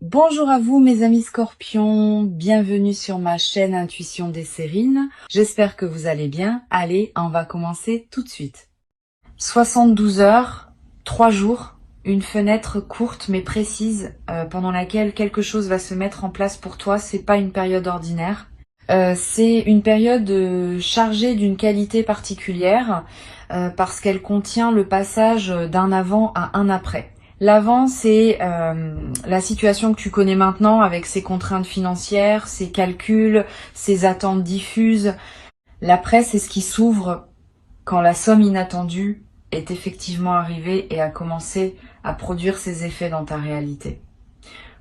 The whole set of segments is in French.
Bonjour à vous mes amis scorpions, bienvenue sur ma chaîne Intuition des Sérines. J'espère que vous allez bien. Allez, on va commencer tout de suite. 72 heures, 3 jours, une fenêtre courte mais précise pendant laquelle quelque chose va se mettre en place pour toi. C'est pas une période ordinaire. C'est une période chargée d'une qualité particulière parce qu'elle contient le passage d'un avant à un après. L'avant, c'est la situation que tu connais maintenant avec ses contraintes financières, ses calculs, ses attentes diffuses. L'après, c'est ce qui s'ouvre quand la somme inattendue est effectivement arrivée et a commencé à produire ses effets dans ta réalité.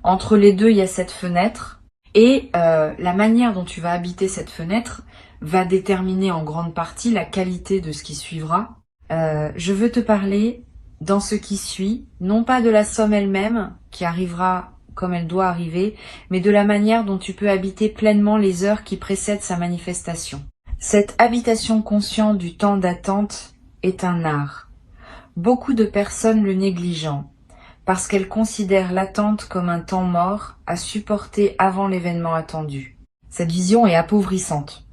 Entre les deux, il y a cette fenêtre et la manière dont tu vas habiter cette fenêtre va déterminer en grande partie la qualité de ce qui suivra. Je veux te parler dans ce qui suit, non pas de la somme elle-même, qui arrivera comme elle doit arriver, mais de la manière dont tu peux habiter pleinement les heures qui précèdent sa manifestation. Cette habitation consciente du temps d'attente est un art. Beaucoup de personnes le négligeant, parce qu'elles considèrent l'attente comme un temps mort à supporter avant l'événement attendu. Cette vision est appauvrissante.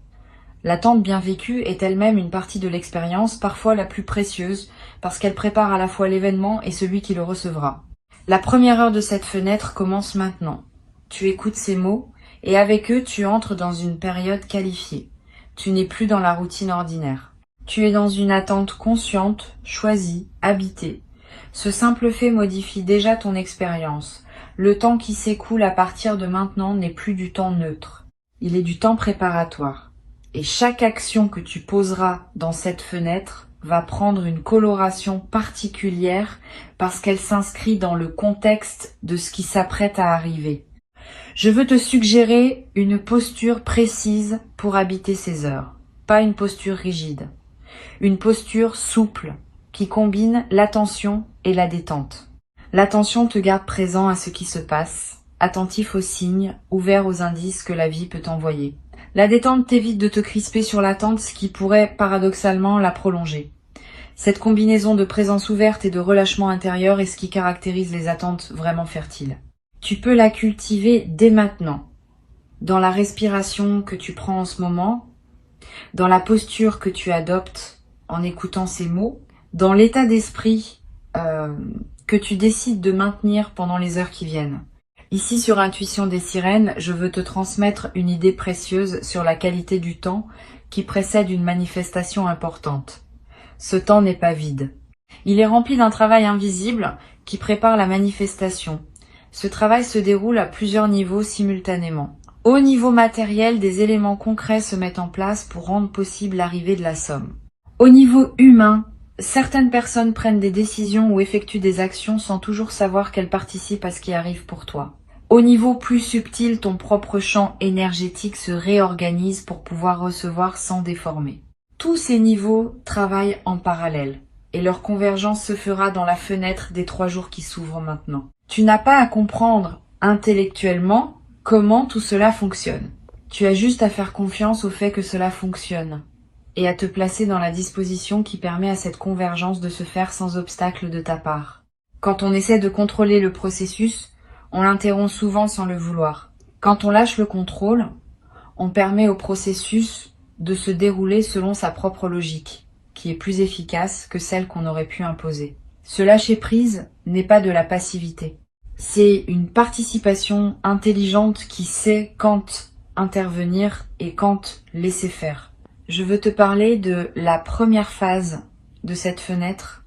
L'attente bien vécue est elle-même une partie de l'expérience, parfois la plus précieuse, parce qu'elle prépare à la fois l'événement et celui qui le recevra. La première heure de cette fenêtre commence maintenant. Tu écoutes ces mots, et avec eux tu entres dans une période qualifiée. Tu n'es plus dans la routine ordinaire. Tu es dans une attente consciente, choisie, habitée. Ce simple fait modifie déjà ton expérience. Le temps qui s'écoule à partir de maintenant n'est plus du temps neutre. Il est du temps préparatoire. Et chaque action que tu poseras dans cette fenêtre va prendre une coloration particulière parce qu'elle s'inscrit dans le contexte de ce qui s'apprête à arriver. Je veux te suggérer une posture précise pour habiter ces heures, pas une posture rigide. Une posture souple qui combine l'attention et la détente. L'attention te garde présent à ce qui se passe, attentif aux signes, ouvert aux indices que la vie peut t'envoyer. La détente t'évite de te crisper sur l'attente, ce qui pourrait paradoxalement la prolonger. Cette combinaison de présence ouverte et de relâchement intérieur est ce qui caractérise les attentes vraiment fertiles. Tu peux la cultiver dès maintenant, dans la respiration que tu prends en ce moment, dans la posture que tu adoptes en écoutant ces mots, dans l'état d'esprit que tu décides de maintenir pendant les heures qui viennent. Ici sur Intuition des Sirènes, je veux te transmettre une idée précieuse sur la qualité du temps qui précède une manifestation importante. Ce temps n'est pas vide. Il est rempli d'un travail invisible qui prépare la manifestation. Ce travail se déroule à plusieurs niveaux simultanément. Au niveau matériel, des éléments concrets se mettent en place pour rendre possible l'arrivée de la somme. Au niveau humain, certaines personnes prennent des décisions ou effectuent des actions sans toujours savoir qu'elles participent à ce qui arrive pour toi. Au niveau plus subtil, ton propre champ énergétique se réorganise pour pouvoir recevoir sans déformer. Tous ces niveaux travaillent en parallèle et leur convergence se fera dans la fenêtre des 3 jours qui s'ouvrent maintenant. Tu n'as pas à comprendre intellectuellement comment tout cela fonctionne. Tu as juste à faire confiance au fait que cela fonctionne et à te placer dans la disposition qui permet à cette convergence de se faire sans obstacle de ta part. Quand on essaie de contrôler le processus, on l'interrompt souvent sans le vouloir. Quand on lâche le contrôle, on permet au processus de se dérouler selon sa propre logique, qui est plus efficace que celle qu'on aurait pu imposer. Ce lâcher-prise n'est pas de la passivité. C'est une participation intelligente qui sait quand intervenir et quand laisser faire. Je veux te parler de la première phase de cette fenêtre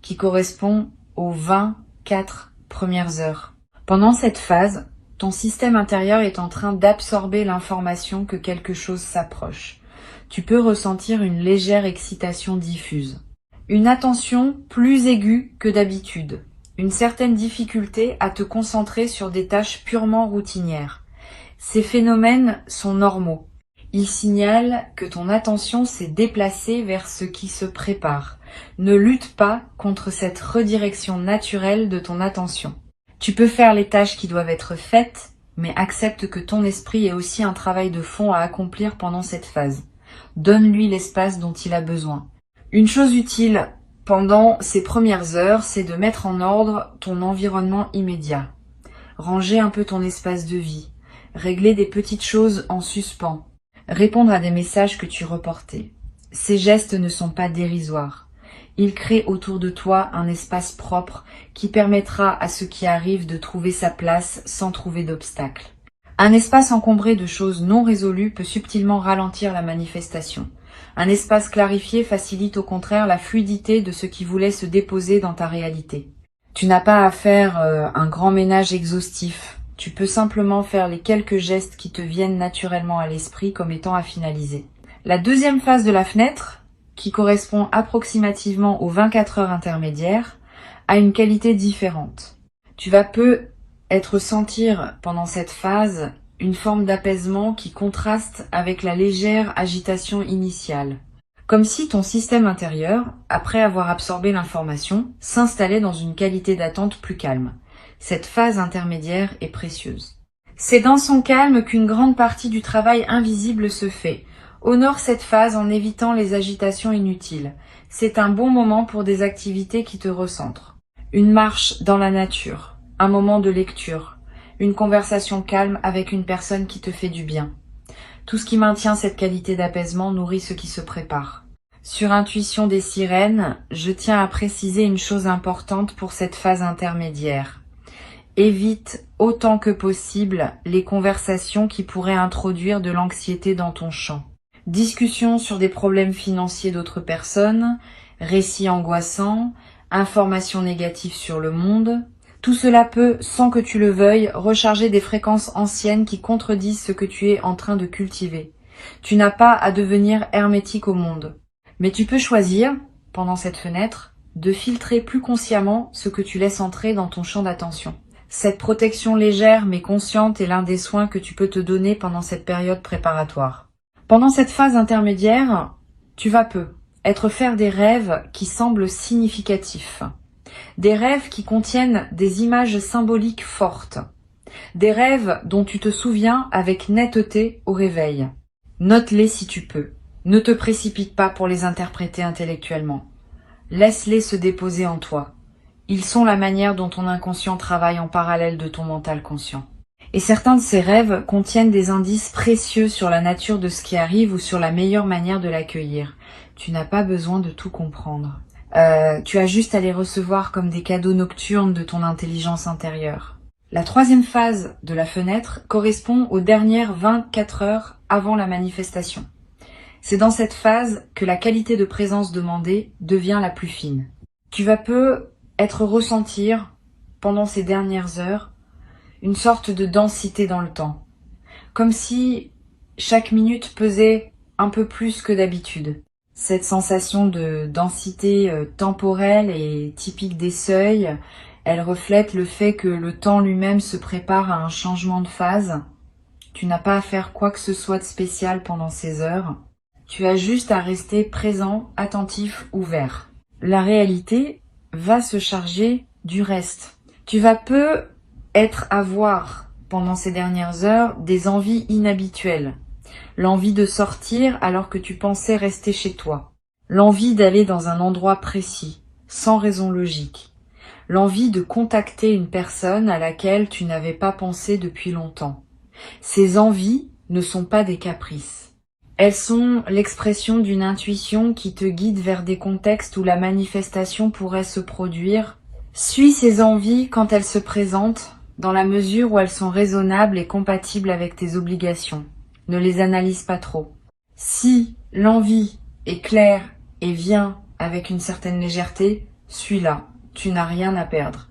qui correspond aux 24 premières heures. Pendant cette phase, ton système intérieur est en train d'absorber l'information que quelque chose s'approche. Tu peux ressentir une légère excitation diffuse, une attention plus aiguë que d'habitude, une certaine difficulté à te concentrer sur des tâches purement routinières. Ces phénomènes sont normaux. Ils signalent que ton attention s'est déplacée vers ce qui se prépare. Ne lutte pas contre cette redirection naturelle de ton attention. Tu peux faire les tâches qui doivent être faites, mais accepte que ton esprit ait aussi un travail de fond à accomplir pendant cette phase. Donne-lui l'espace dont il a besoin. Une chose utile pendant ces premières heures, c'est de mettre en ordre ton environnement immédiat. ranger un peu ton espace de vie, régler des petites choses en suspens, répondre à des messages que tu reportais. Ces gestes ne sont pas dérisoires. Ils créent autour de toi un espace propre qui permettra à ce qui arrive de trouver sa place sans trouver d'obstacles. Un espace encombré de choses non résolues peut subtilement ralentir la manifestation. Un espace clarifié facilite au contraire la fluidité de ce qui voulait se déposer dans ta réalité. Tu n'as pas à faire un grand ménage exhaustif. Tu peux simplement faire les quelques gestes qui te viennent naturellement à l'esprit comme étant à finaliser. La deuxième phase de la fenêtre, qui correspond approximativement aux 24 heures intermédiaires, a une qualité différente. Tu vas peut-être sentir pendant cette phase une forme d'apaisement qui contraste avec la légère agitation initiale. Comme si ton système intérieur, après avoir absorbé l'information, s'installait dans une qualité d'attente plus calme. Cette phase intermédiaire est précieuse. C'est dans son calme qu'une grande partie du travail invisible se fait. Honore cette phase en évitant les agitations inutiles. C'est un bon moment pour des activités qui te recentrent. Une marche dans la nature, un moment de lecture, une conversation calme avec une personne qui te fait du bien. Tout ce qui maintient cette qualité d'apaisement nourrit ce qui se prépare. Sur Intuition des sirènes, je tiens à préciser une chose importante pour cette phase intermédiaire. Évite autant que possible les conversations qui pourraient introduire de l'anxiété dans ton champ. Discussions sur des problèmes financiers d'autres personnes, récits angoissants, informations négatives sur le monde. Tout cela peut, sans que tu le veuilles, recharger des fréquences anciennes qui contredisent ce que tu es en train de cultiver. Tu n'as pas à devenir hermétique au monde. Mais tu peux choisir, pendant cette fenêtre, de filtrer plus consciemment ce que tu laisses entrer dans ton champ d'attention. Cette protection légère mais consciente est l'un des soins que tu peux te donner pendant cette période préparatoire. Pendant cette phase intermédiaire, tu vas peut-être faire des rêves qui semblent significatifs. Des rêves qui contiennent des images symboliques fortes. Des rêves dont tu te souviens avec netteté au réveil. Note-les si tu peux. Ne te précipite pas pour les interpréter intellectuellement. Laisse-les se déposer en toi. Ils sont la manière dont ton inconscient travaille en parallèle de ton mental conscient. Et certains de ces rêves contiennent des indices précieux sur la nature de ce qui arrive ou sur la meilleure manière de l'accueillir. Tu n'as pas besoin de tout comprendre. Tu as juste à les recevoir comme des cadeaux nocturnes de ton intelligence intérieure. La troisième phase de la fenêtre correspond aux dernières 24 heures avant la manifestation. C'est dans cette phase que la qualité de présence demandée devient la plus fine. Tu vas peut-être ressentir, pendant ces dernières heures, une sorte de densité dans le temps. Comme si chaque minute pesait un peu plus que d'habitude. Cette sensation de densité temporelle est typique des seuils. Elle reflète le fait que le temps lui-même se prépare à un changement de phase. Tu n'as pas à faire quoi que ce soit de spécial pendant ces heures. Tu as juste à rester présent, attentif, ouvert. La réalité va se charger du reste. Tu vas peut-être avoir, pendant ces dernières heures, des envies inhabituelles. L'envie de sortir alors que tu pensais rester chez toi. L'envie d'aller dans un endroit précis, sans raison logique. L'envie de contacter une personne à laquelle tu n'avais pas pensé depuis longtemps. Ces envies ne sont pas des caprices. Elles sont l'expression d'une intuition qui te guide vers des contextes où la manifestation pourrait se produire. Suis ces envies quand elles se présentent, dans la mesure où elles sont raisonnables et compatibles avec tes obligations. Ne les analyse pas trop. Si l'envie est claire et vient avec une certaine légèreté, suis-la. Tu n'as rien à perdre.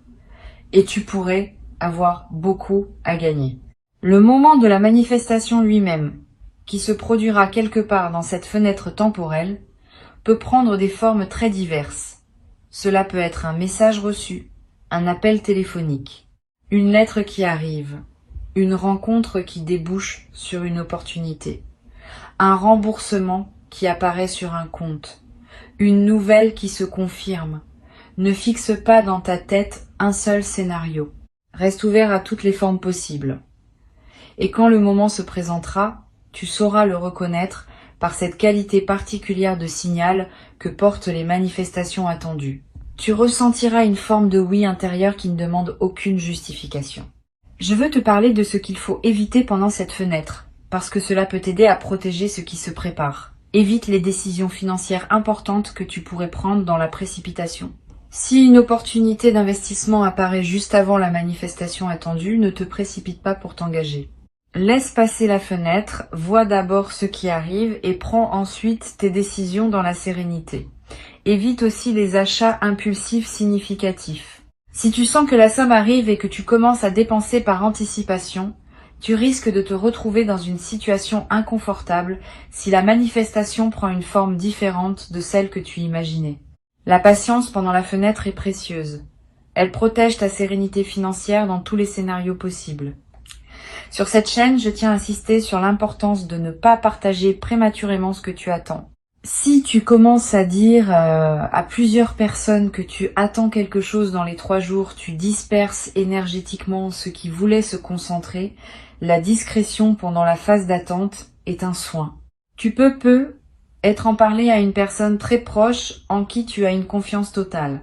Et tu pourrais avoir beaucoup à gagner. Le moment de la manifestation lui-même, qui se produira quelque part dans cette fenêtre temporelle, peut prendre des formes très diverses. Cela peut être un message reçu, un appel téléphonique, une lettre qui arrive, une rencontre qui débouche sur une opportunité, un remboursement qui apparaît sur un compte, une nouvelle qui se confirme. Ne fixe pas dans ta tête un seul scénario. Reste ouvert à toutes les formes possibles. Et quand le moment se présentera, tu sauras le reconnaître par cette qualité particulière de signal que portent les manifestations attendues. Tu ressentiras une forme de oui intérieur qui ne demande aucune justification. Je veux te parler de ce qu'il faut éviter pendant cette fenêtre, parce que cela peut t'aider à protéger ce qui se prépare. Évite les décisions financières importantes que tu pourrais prendre dans la précipitation. Si une opportunité d'investissement apparaît juste avant la manifestation attendue, ne te précipite pas pour t'engager. Laisse passer la fenêtre, vois d'abord ce qui arrive et prends ensuite tes décisions dans la sérénité. Évite aussi les achats impulsifs significatifs. Si tu sens que la somme arrive et que tu commences à dépenser par anticipation, tu risques de te retrouver dans une situation inconfortable si la manifestation prend une forme différente de celle que tu imaginais. La patience pendant la fenêtre est précieuse. Elle protège ta sérénité financière dans tous les scénarios possibles. Sur cette chaîne, je tiens à insister sur l'importance de ne pas partager prématurément ce que tu attends. Si tu commences à dire à plusieurs personnes que tu attends quelque chose dans les 3 jours, tu disperses énergétiquement ceux qui voulaient se concentrer. La discrétion pendant la phase d'attente est un soin. Tu peux être en parler à une personne très proche en qui tu as une confiance totale,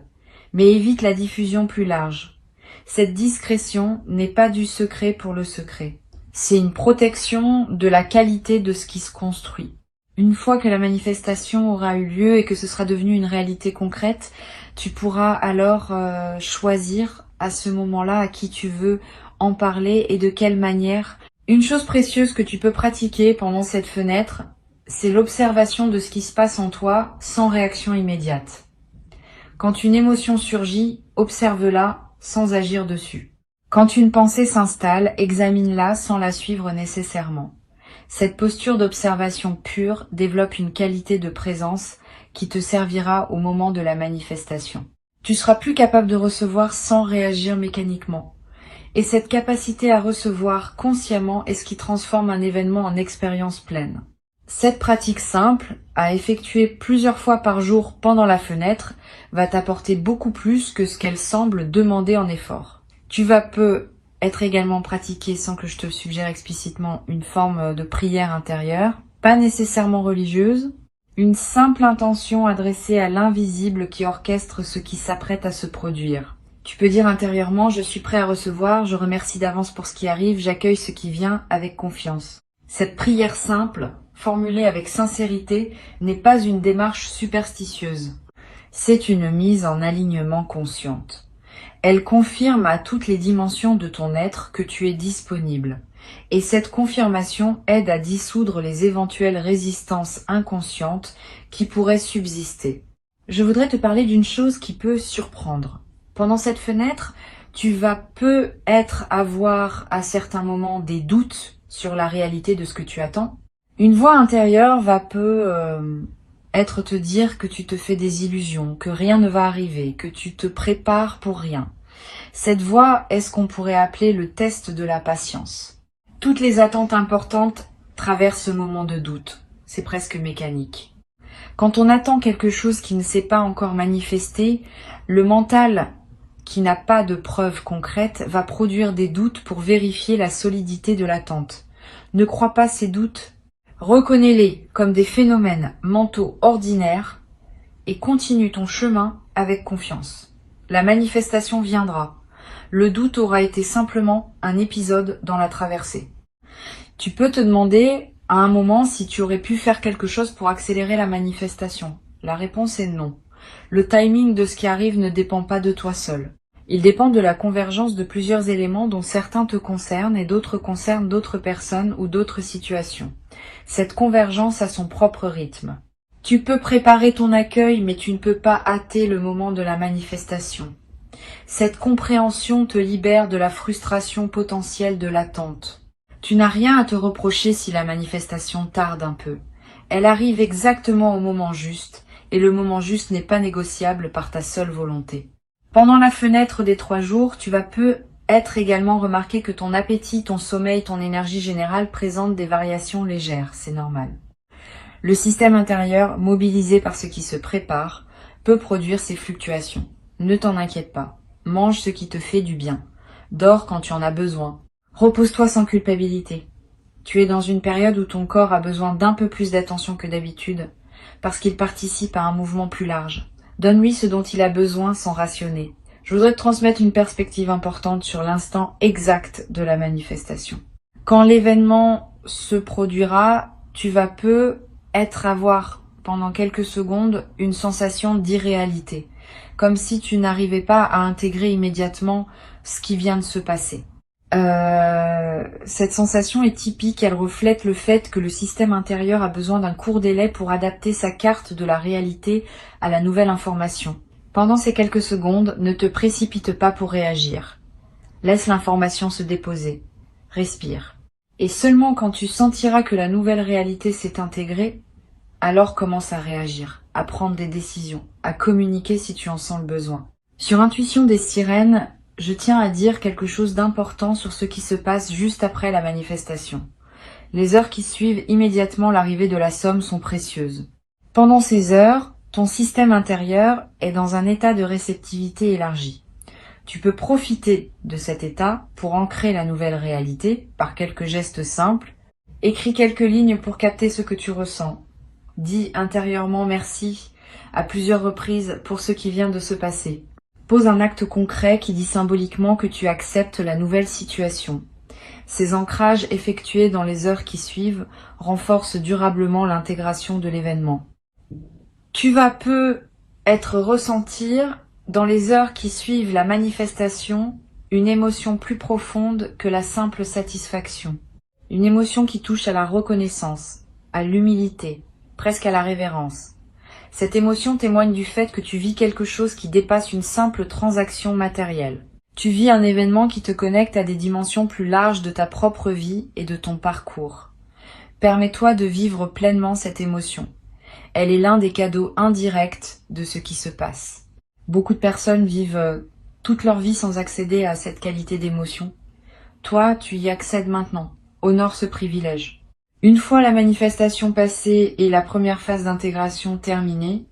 mais évite la diffusion plus large. Cette discrétion n'est pas du secret pour le secret. C'est une protection de la qualité de ce qui se construit. Une fois que la manifestation aura eu lieu et que ce sera devenu une réalité concrète, tu pourras alors choisir à ce moment-là à qui tu veux en parler et de quelle manière. Une chose précieuse que tu peux pratiquer pendant cette fenêtre, c'est l'observation de ce qui se passe en toi sans réaction immédiate. Quand une émotion surgit, observe-la sans agir dessus. Quand une pensée s'installe, examine-la sans la suivre nécessairement. Cette posture d'observation pure développe une qualité de présence qui te servira au moment de la manifestation. Tu seras plus capable de recevoir sans réagir mécaniquement. Et cette capacité à recevoir consciemment est ce qui transforme un événement en expérience pleine. Cette pratique simple, à effectuer plusieurs fois par jour pendant la fenêtre, va t'apporter beaucoup plus que ce qu'elle semble demander en effort. Tu vas être également pratiquée sans que je te suggère explicitement une forme de prière intérieure, pas nécessairement religieuse, une simple intention adressée à l'invisible qui orchestre ce qui s'apprête à se produire. Tu peux dire intérieurement « Je suis prêt à recevoir, je remercie d'avance pour ce qui arrive, j'accueille ce qui vient avec confiance ». Cette prière simple, formulée avec sincérité, n'est pas une démarche superstitieuse. C'est une mise en alignement consciente. Elle confirme à toutes les dimensions de ton être que tu es disponible. Et cette confirmation aide à dissoudre les éventuelles résistances inconscientes qui pourraient subsister. Je voudrais te parler d'une chose qui peut surprendre. Pendant cette fenêtre, tu vas peut-être avoir à certains moments des doutes sur la réalité de ce que tu attends. Une voix intérieure va être te dire que tu te fais des illusions, que rien ne va arriver, que tu te prépares pour rien. Cette voix est ce qu'on pourrait appeler le test de la patience. Toutes les attentes importantes traversent ce moment de doute. C'est presque mécanique. Quand on attend quelque chose qui ne s'est pas encore manifesté, le mental, qui n'a pas de preuves concrètes, va produire des doutes pour vérifier la solidité de l'attente. Ne crois pas ces doutes. Reconnais-les comme des phénomènes mentaux ordinaires et continue ton chemin avec confiance. La manifestation viendra. Le doute aura été simplement un épisode dans la traversée. Tu peux te demander à un moment si tu aurais pu faire quelque chose pour accélérer la manifestation. La réponse est non. Le timing de ce qui arrive ne dépend pas de toi seul. Il dépend de la convergence de plusieurs éléments dont certains te concernent et d'autres concernent d'autres personnes ou d'autres situations. Cette convergence a son propre rythme. Tu peux préparer ton accueil, mais tu ne peux pas hâter le moment de la manifestation. Cette compréhension te libère de la frustration potentielle de l'attente. Tu n'as rien à te reprocher si la manifestation tarde un peu. Elle arrive exactement au moment juste, et le moment juste n'est pas négociable par ta seule volonté. Pendant la fenêtre des 3 jours, tu vas peut-être également remarquer que ton appétit, ton sommeil, ton énergie générale présentent des variations légères, c'est normal. Le système intérieur, mobilisé par ce qui se prépare, peut produire ces fluctuations. Ne t'en inquiète pas. Mange ce qui te fait du bien. Dors quand tu en as besoin. Repose-toi sans culpabilité. Tu es dans une période où ton corps a besoin d'un peu plus d'attention que d'habitude, parce qu'il participe à un mouvement plus large. Donne-lui ce dont il a besoin sans rationner. Je voudrais te transmettre une perspective importante sur l'instant exact de la manifestation. Quand l'événement se produira, tu vas avoir pendant quelques secondes une sensation d'irréalité, comme si tu n'arrivais pas à intégrer immédiatement ce qui vient de se passer. Cette sensation est typique, elle reflète le fait que le système intérieur a besoin d'un court délai pour adapter sa carte de la réalité à la nouvelle information. Pendant ces quelques secondes, ne te précipite pas pour réagir. Laisse l'information se déposer. Respire. Et seulement quand tu sentiras que la nouvelle réalité s'est intégrée, alors commence à réagir, à prendre des décisions, à communiquer si tu en sens le besoin. Sur Intuition des sirènes, je tiens à dire quelque chose d'important sur ce qui se passe juste après la manifestation. Les heures qui suivent immédiatement l'arrivée de la somme sont précieuses. Pendant ces heures, ton système intérieur est dans un état de réceptivité élargi. Tu peux profiter de cet état pour ancrer la nouvelle réalité par quelques gestes simples. Écris quelques lignes pour capter ce que tu ressens. Dis intérieurement merci à plusieurs reprises pour ce qui vient de se passer. Pose un acte concret qui dit symboliquement que tu acceptes la nouvelle situation. Ces ancrages effectués dans les heures qui suivent renforcent durablement l'intégration de l'événement. Tu vas ressentir dans les heures qui suivent la manifestation une émotion plus profonde que la simple satisfaction. Une émotion qui touche à la reconnaissance, à l'humilité, presque à la révérence. Cette émotion témoigne du fait que tu vis quelque chose qui dépasse une simple transaction matérielle. Tu vis un événement qui te connecte à des dimensions plus larges de ta propre vie et de ton parcours. Permets-toi de vivre pleinement cette émotion. Elle est l'un des cadeaux indirects de ce qui se passe. Beaucoup de personnes vivent toute leur vie sans accéder à cette qualité d'émotion. Toi, tu y accèdes maintenant. Honore ce privilège. Une fois la manifestation passée et la première phase d'intégration terminée,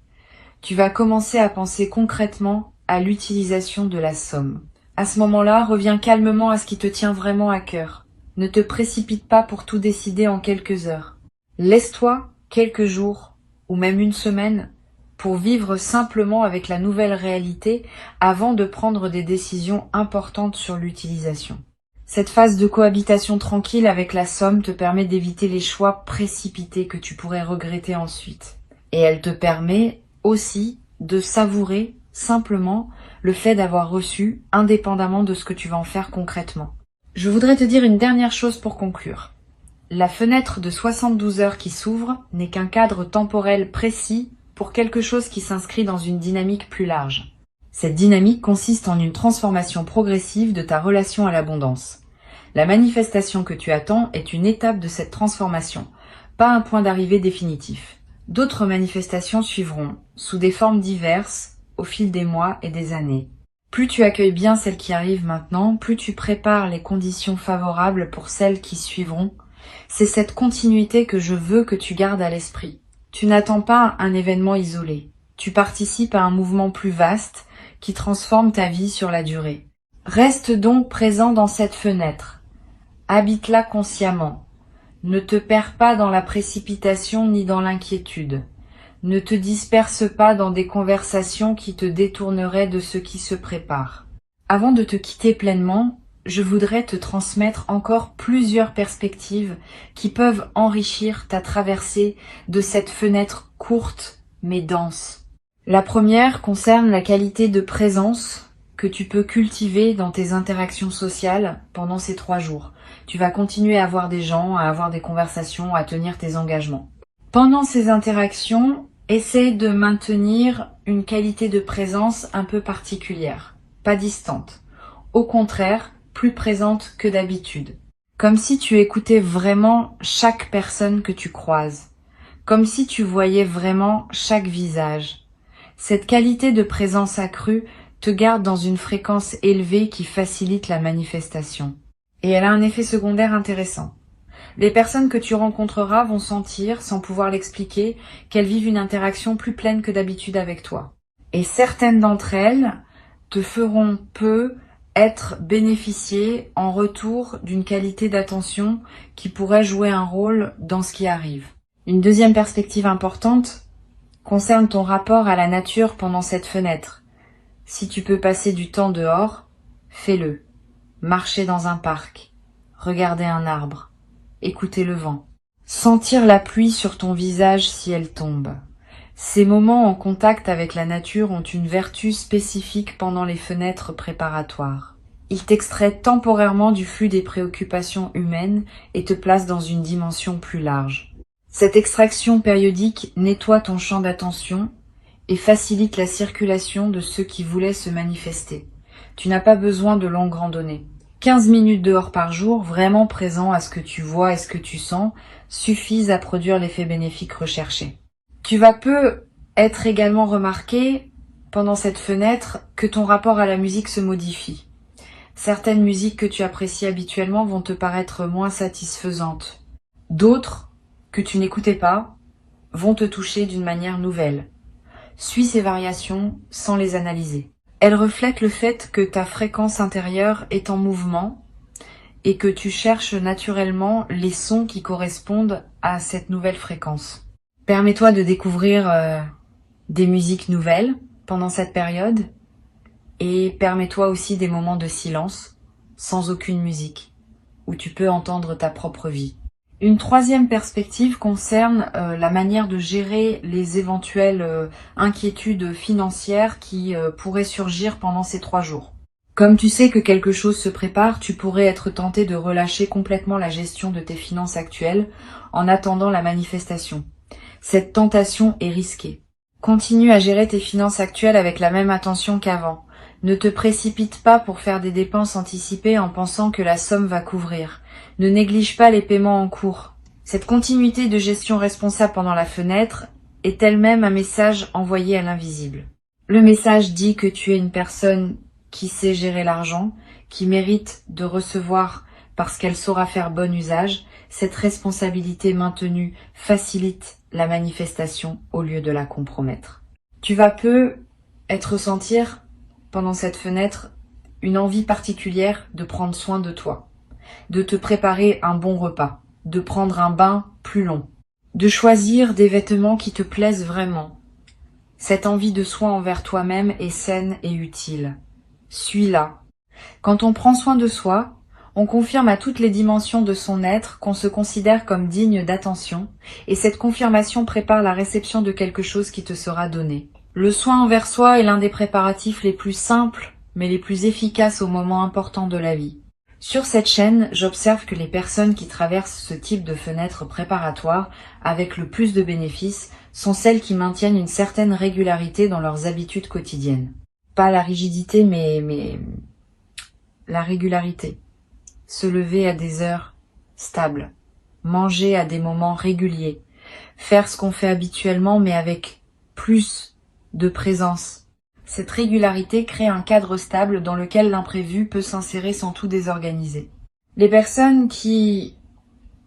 tu vas commencer à penser concrètement à l'utilisation de la somme. À ce moment-là, reviens calmement à ce qui te tient vraiment à cœur. Ne te précipite pas pour tout décider en quelques heures. Laisse-toi quelques jours ou même une semaine pour vivre simplement avec la nouvelle réalité avant de prendre des décisions importantes sur l'utilisation. Cette phase de cohabitation tranquille avec la somme te permet d'éviter les choix précipités que tu pourrais regretter ensuite. Et elle te permet aussi de savourer simplement le fait d'avoir reçu, indépendamment de ce que tu vas en faire concrètement. Je voudrais te dire une dernière chose pour conclure. La fenêtre de 72 heures qui s'ouvre n'est qu'un cadre temporel précis pour quelque chose qui s'inscrit dans une dynamique plus large. Cette dynamique consiste en une transformation progressive de ta relation à l'abondance. La manifestation que tu attends est une étape de cette transformation, pas un point d'arrivée définitif. D'autres manifestations suivront, sous des formes diverses, au fil des mois et des années. Plus tu accueilles bien celles qui arrivent maintenant, plus tu prépares les conditions favorables pour celles qui suivront. C'est cette continuité que je veux que tu gardes à l'esprit. Tu n'attends pas un événement isolé. Tu participes à un mouvement plus vaste qui transforme ta vie sur la durée. Reste donc présent dans cette fenêtre. Habite-la consciemment. Ne te perds pas dans la précipitation ni dans l'inquiétude. Ne te disperse pas dans des conversations qui te détourneraient de ce qui se prépare. Avant de te quitter pleinement, je voudrais te transmettre encore plusieurs perspectives qui peuvent enrichir ta traversée de cette fenêtre courte mais dense. La première concerne la qualité de présence que tu peux cultiver dans tes interactions sociales pendant ces 3 jours. Tu vas continuer à voir des gens, à avoir des conversations, à tenir tes engagements. Pendant ces interactions, essaie de maintenir une qualité de présence un peu particulière, pas distante. Au contraire, plus présente que d'habitude. Comme si tu écoutais vraiment chaque personne que tu croises. Comme si tu voyais vraiment chaque visage. Cette qualité de présence accrue te garde dans une fréquence élevée qui facilite la manifestation. Et elle a un effet secondaire intéressant. Les personnes que tu rencontreras vont sentir, sans pouvoir l'expliquer, qu'elles vivent une interaction plus pleine que d'habitude avec toi. Et certaines d'entre elles te feront être bénéficiées en retour d'une qualité d'attention qui pourrait jouer un rôle dans ce qui arrive. Une deuxième perspective importante concerne ton rapport à la nature pendant cette fenêtre. Si tu peux passer du temps dehors, fais-le. Marcher dans un parc, regarder un arbre, écouter le vent. Sentir la pluie sur ton visage si elle tombe. Ces moments en contact avec la nature ont une vertu spécifique pendant les fenêtres préparatoires. Ils t'extraient temporairement du flux des préoccupations humaines et te placent dans une dimension plus large. Cette extraction périodique nettoie ton champ d'attention et facilite la circulation de ceux qui voulaient se manifester. Tu n'as pas besoin de longues randonnées. 15 minutes dehors par jour, vraiment présent à ce que tu vois et ce que tu sens, suffisent à produire l'effet bénéfique recherché. Tu vas peu être également remarqué, pendant cette fenêtre, que ton rapport à la musique se modifie. Certaines musiques que tu apprécies habituellement vont te paraître moins satisfaisantes. D'autres, que tu n'écoutais pas, vont te toucher d'une manière nouvelle. Suis ces variations sans les analyser. Elles reflètent le fait que ta fréquence intérieure est en mouvement et que tu cherches naturellement les sons qui correspondent à cette nouvelle fréquence. Permets-toi de découvrir des musiques nouvelles pendant cette période et permets-toi aussi des moments de silence sans aucune musique où tu peux entendre ta propre vie. Une troisième perspective concerne la manière de gérer les éventuelles inquiétudes financières qui pourraient surgir pendant ces 3 jours. Comme tu sais que quelque chose se prépare, tu pourrais être tenté de relâcher complètement la gestion de tes finances actuelles en attendant la manifestation. Cette tentation est risquée. Continue à gérer tes finances actuelles avec la même attention qu'avant. Ne te précipite pas pour faire des dépenses anticipées en pensant que la somme va couvrir. Ne néglige pas les paiements en cours. Cette continuité de gestion responsable pendant la fenêtre est elle-même un message envoyé à l'invisible. Le message dit que tu es une personne qui sait gérer l'argent, qui mérite de recevoir parce qu'elle saura faire bon usage. Cette responsabilité maintenue facilite la manifestation au lieu de la compromettre. Tu vas peu ressentir pendant cette fenêtre une envie particulière de prendre soin de toi, de te préparer un bon repas, de prendre un bain plus long, de choisir des vêtements qui te plaisent vraiment. Cette envie de soin envers toi-même est saine et utile. Suis-la. Quand on prend soin de soi, on confirme à toutes les dimensions de son être qu'on se considère comme digne d'attention, et cette confirmation prépare la réception de quelque chose qui te sera donné. Le soin envers soi est l'un des préparatifs les plus simples, mais les plus efficaces aux moments importants de la vie. Sur cette chaîne, j'observe que les personnes qui traversent ce type de fenêtre préparatoire avec le plus de bénéfices sont celles qui maintiennent une certaine régularité dans leurs habitudes quotidiennes. Pas la rigidité, mais la régularité. Se lever à des heures stables, manger à des moments réguliers, faire ce qu'on fait habituellement mais avec plus de présence. Cette régularité crée un cadre stable dans lequel l'imprévu peut s'insérer sans tout désorganiser. Les personnes qui,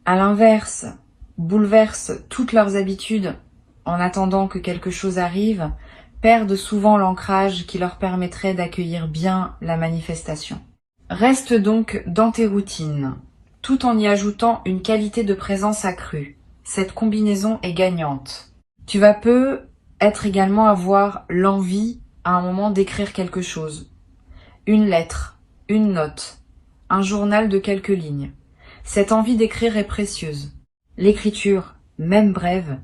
à l'inverse, bouleversent toutes leurs habitudes en attendant que quelque chose arrive, perdent souvent l'ancrage qui leur permettrait d'accueillir bien la manifestation. Reste donc dans tes routines, tout en y ajoutant une qualité de présence accrue. Cette combinaison est gagnante. Tu vas peu être également avoir l'envie à un moment d'écrire quelque chose. Une lettre, une note, un journal de quelques lignes. Cette envie d'écrire est précieuse. L'écriture, même brève,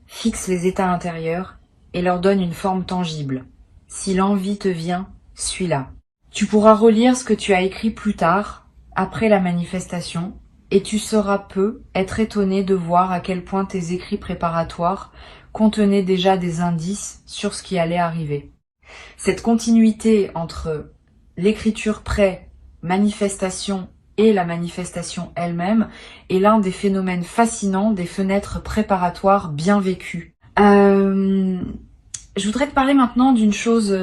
fixe les états intérieurs et leur donne une forme tangible. Si l'envie te vient, suis-la. Tu pourras relire ce que tu as écrit plus tard, après la manifestation, et tu sauras peu être étonné de voir à quel point tes écrits préparatoires contenaient déjà des indices sur ce qui allait arriver. Cette continuité entre l'écriture pré-manifestation et la manifestation elle-même est l'un des phénomènes fascinants des fenêtres préparatoires bien vécues. Je voudrais te parler maintenant d'une chose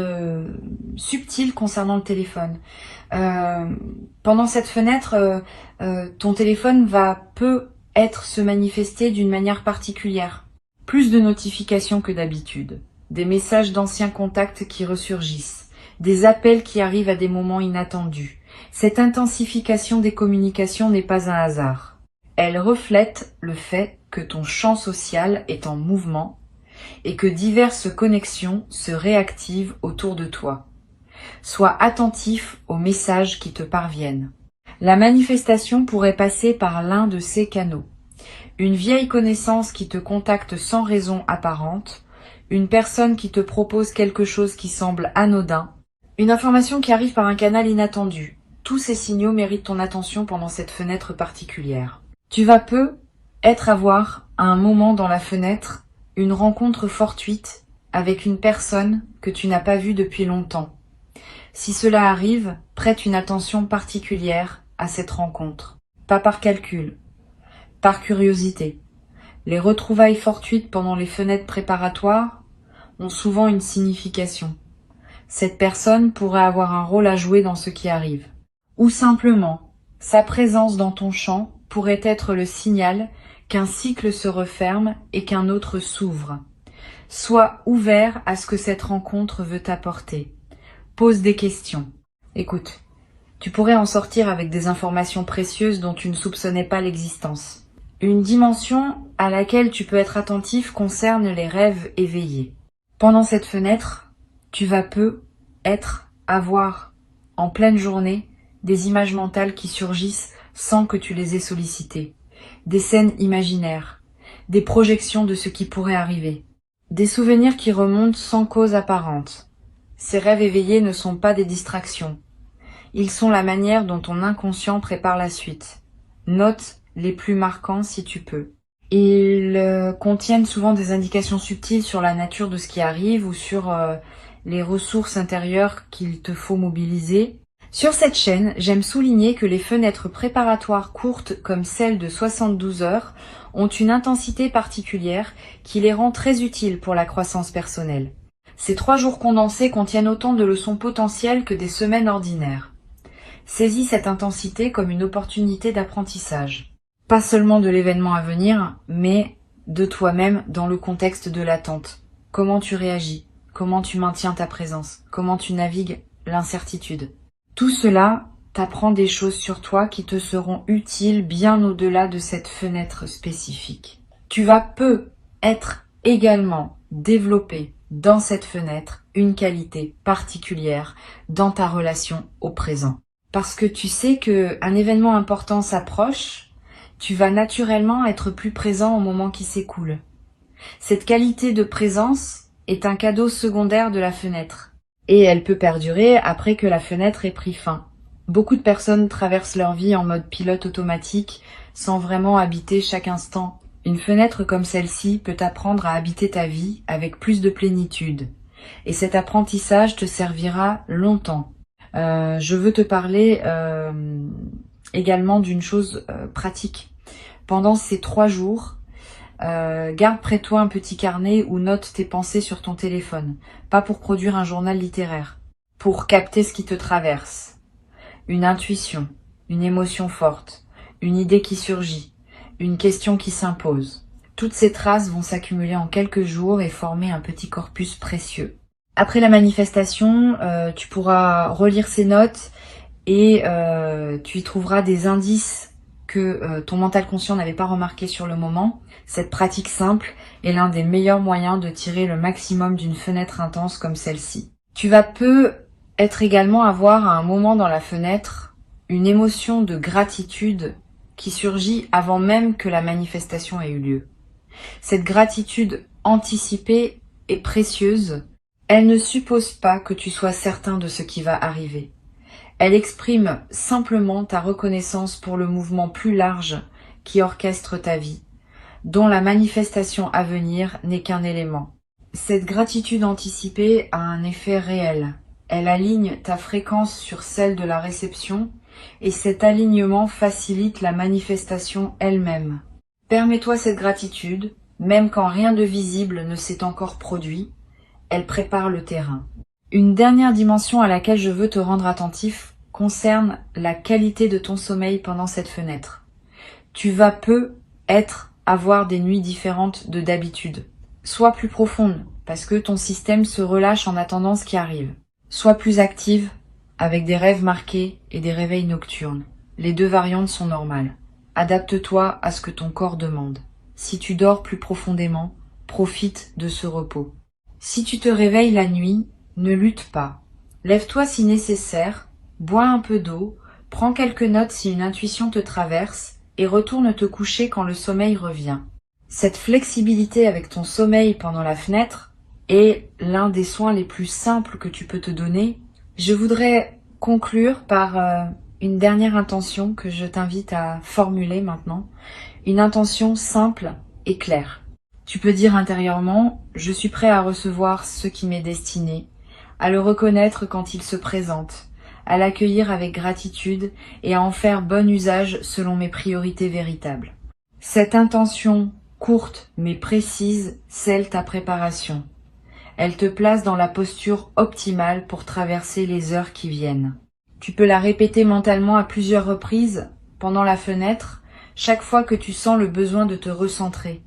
subtile concernant le téléphone. Pendant cette fenêtre, ton téléphone va peu se manifester d'une manière particulière. Plus de notifications que d'habitude, des messages d'anciens contacts qui ressurgissent, des appels qui arrivent à des moments inattendus. Cette intensification des communications n'est pas un hasard. Elle reflète le fait que ton champ social est en mouvement et que diverses connexions se réactivent autour de toi. Sois attentif aux messages qui te parviennent. La manifestation pourrait passer par l'un de ces canaux. Une vieille connaissance qui te contacte sans raison apparente, une personne qui te propose quelque chose qui semble anodin, une information qui arrive par un canal inattendu. Tous ces signaux méritent ton attention pendant cette fenêtre particulière. Tu vas avoir à un moment dans la fenêtre une rencontre fortuite avec une personne que tu n'as pas vue depuis longtemps. Si cela arrive, prête une attention particulière à cette rencontre. Pas par calcul, par curiosité. Les retrouvailles fortuites pendant les fenêtres préparatoires ont souvent une signification. Cette personne pourrait avoir un rôle à jouer dans ce qui arrive. Ou simplement, sa présence dans ton champ pourrait être le signal qu'un cycle se referme et qu'un autre s'ouvre. Sois ouvert à ce que cette rencontre veut t'apporter. Pose des questions. Écoute, tu pourrais en sortir avec des informations précieuses dont tu ne soupçonnais pas l'existence. Une dimension à laquelle tu peux être attentif concerne les rêves éveillés. Pendant cette fenêtre, tu vas avoir, en pleine journée, des images mentales qui surgissent sans que tu les aies sollicitées. Des scènes imaginaires, des projections de ce qui pourrait arriver. Des souvenirs qui remontent sans cause apparente. Ces rêves éveillés ne sont pas des distractions. Ils sont la manière dont ton inconscient prépare la suite. Note les plus marquants si tu peux. Ils contiennent souvent des indications subtiles sur la nature de ce qui arrive ou sur les ressources intérieures qu'il te faut mobiliser. Sur cette chaîne, j'aime souligner que les fenêtres préparatoires courtes comme celle de 72 heures ont une intensité particulière qui les rend très utiles pour la croissance personnelle. Ces 3 jours condensés contiennent autant de leçons potentielles que des semaines ordinaires. Saisis cette intensité comme une opportunité d'apprentissage. Pas seulement de l'événement à venir, mais de toi-même dans le contexte de l'attente. Comment tu réagis? Comment tu maintiens ta présence? Comment tu navigues l'incertitude? Tout cela t'apprend des choses sur toi qui te seront utiles bien au-delà de cette fenêtre spécifique. Tu vas être également développé dans cette fenêtre une qualité particulière dans ta relation au présent. Parce que tu sais qu'un événement important s'approche, tu vas naturellement être plus présent au moment qui s'écoule. Cette qualité de présence est un cadeau secondaire de la fenêtre. Et elle peut perdurer après que la fenêtre ait pris fin. Beaucoup de personnes traversent leur vie en mode pilote automatique, sans vraiment habiter chaque instant. Une fenêtre comme celle-ci peut t'apprendre à habiter ta vie avec plus de plénitude. Et cet apprentissage te servira longtemps. Je veux te parler également d'une chose pratique. Pendant ces 3 jours, garde près de toi un petit carnet ou note tes pensées sur ton téléphone. Pas pour produire un journal littéraire. Pour capter ce qui te traverse. Une intuition, une émotion forte, une idée qui surgit, une question qui s'impose. Toutes ces traces vont s'accumuler en quelques jours et former un petit corpus précieux. Après la manifestation, tu pourras relire ces notes et tu y trouveras des indices que ton mental conscient n'avait pas remarqué sur le moment. Cette pratique simple est l'un des meilleurs moyens de tirer le maximum d'une fenêtre intense comme celle-ci. Tu vas être également avoir à un moment dans la fenêtre une émotion de gratitude qui surgit avant même que la manifestation ait eu lieu. Cette gratitude anticipée est précieuse. Elle ne suppose pas que tu sois certain de ce qui va arriver. Elle exprime simplement ta reconnaissance pour le mouvement plus large qui orchestre ta vie, dont la manifestation à venir n'est qu'un élément. Cette gratitude anticipée a un effet réel. Elle aligne ta fréquence sur celle de la réception et cet alignement facilite la manifestation elle-même. Permets-toi cette gratitude, même quand rien de visible ne s'est encore produit, elle prépare le terrain. Une dernière dimension à laquelle je veux te rendre attentif concerne la qualité de ton sommeil pendant cette fenêtre. Tu vas avoir des nuits différentes de d'habitude. Sois plus profonde, parce que ton système se relâche en attendant ce qui arrive. Sois plus active, avec des rêves marqués et des réveils nocturnes. Les 2 variantes sont normales. Adapte-toi à ce que ton corps demande. Si tu dors plus profondément, profite de ce repos. Si tu te réveilles la nuit, ne lutte pas. Lève-toi si nécessaire, bois un peu d'eau, prends quelques notes si une intuition te traverse et retourne te coucher quand le sommeil revient. Cette flexibilité avec ton sommeil pendant la fenêtre est l'un des soins les plus simples que tu peux te donner. Je voudrais conclure par une dernière intention que je t'invite à formuler maintenant. Une intention simple et claire. Tu peux dire intérieurement « Je suis prêt à recevoir ce qui m'est destiné », à le reconnaître quand il se présente, à l'accueillir avec gratitude et à en faire bon usage selon mes priorités véritables. Cette intention courte mais précise scelle ta préparation. Elle te place dans la posture optimale pour traverser les heures qui viennent. Tu peux la répéter mentalement à plusieurs reprises pendant la fenêtre, chaque fois que tu sens le besoin de te recentrer.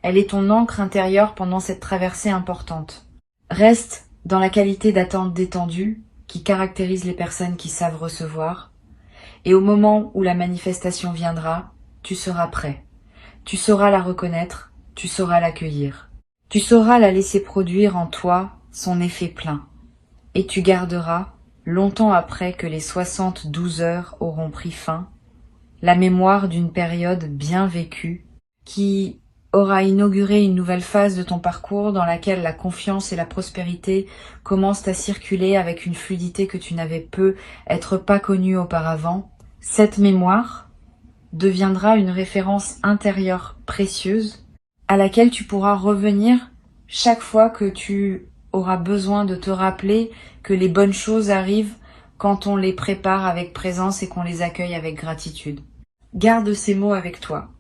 Elle est ton ancre intérieure pendant cette traversée importante. Reste dans la qualité d'attente détendue qui caractérise les personnes qui savent recevoir. Et au moment où la manifestation viendra, tu seras prêt. Tu sauras la reconnaître, tu sauras l'accueillir. Tu sauras la laisser produire en toi son effet plein. Et tu garderas, longtemps après que les 72 heures auront pris fin, la mémoire d'une période bien vécue qui aura inauguré une nouvelle phase de ton parcours dans laquelle la confiance et la prospérité commencent à circuler avec une fluidité que tu n'avais peut-être pas connue auparavant. Cette mémoire deviendra une référence intérieure précieuse à laquelle tu pourras revenir chaque fois que tu auras besoin de te rappeler que les bonnes choses arrivent quand on les prépare avec présence et qu'on les accueille avec gratitude. Garde ces mots avec toi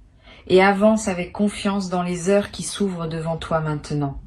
et avance avec confiance dans les heures qui s'ouvrent devant toi maintenant.